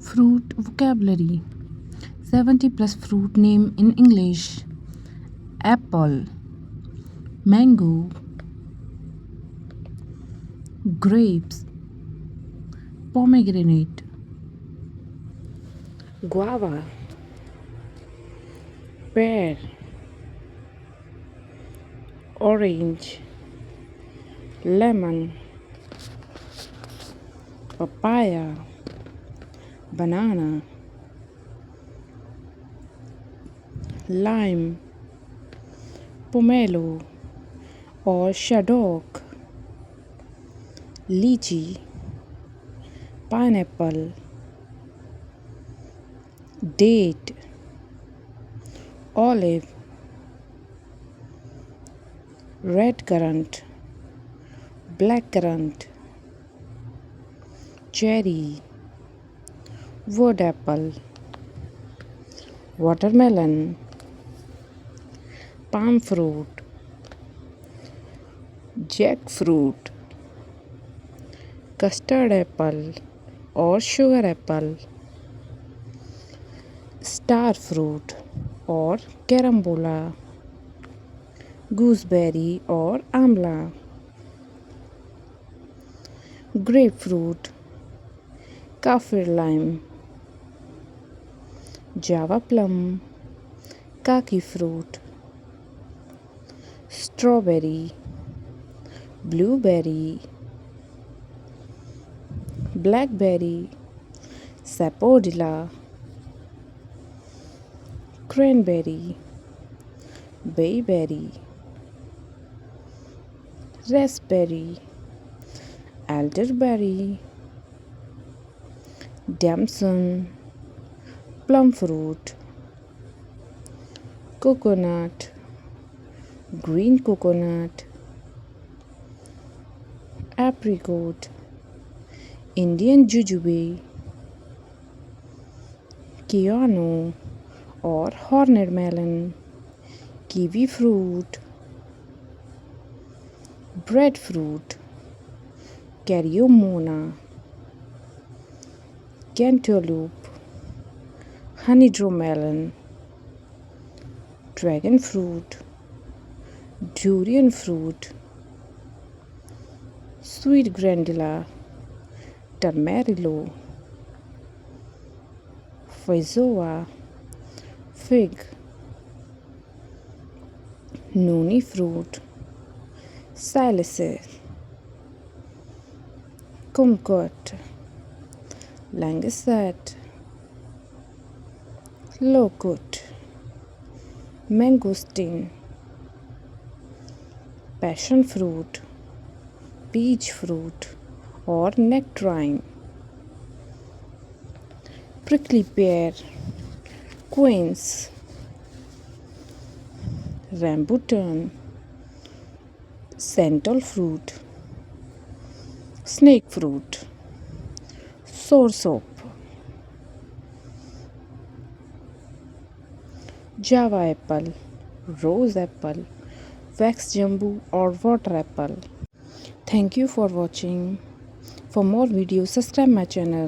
Fruit vocabulary 70 plus fruit name in English: apple, mango, grapes, pomegranate, guava, pear, orange, lemon, papaya, banana, lime, pomelo or shadok, lychee, pineapple, date, olive, red currant, black currant, cherry, wood apple, watermelon, palm fruit, jackfruit, custard apple or sugar apple, star fruit or carambola, gooseberry or amla, grapefruit, kaffir lime, java plum, kaki fruit, strawberry, blueberry, blackberry, sapodilla, cranberry, bayberry, raspberry, elderberry, damson, plum fruit, coconut, green coconut, apricot, Indian jujube, kiano or horned melon, kiwi fruit, breadfruit, cariomona, cantaloupe, honeydew dragon fruit, durian fruit, sweet granadilla, tamarillo, feijoa, fig, noni fruit, salice, kumquat, langisette, loquat, mangosteen, passion fruit, peach fruit or nectarine, prickly pear, quince, rambutan, santal fruit, snake fruit, soursop, java apple, rose apple, wax jambu or water apple. Thank you for watching. For more videos, subscribe my channel.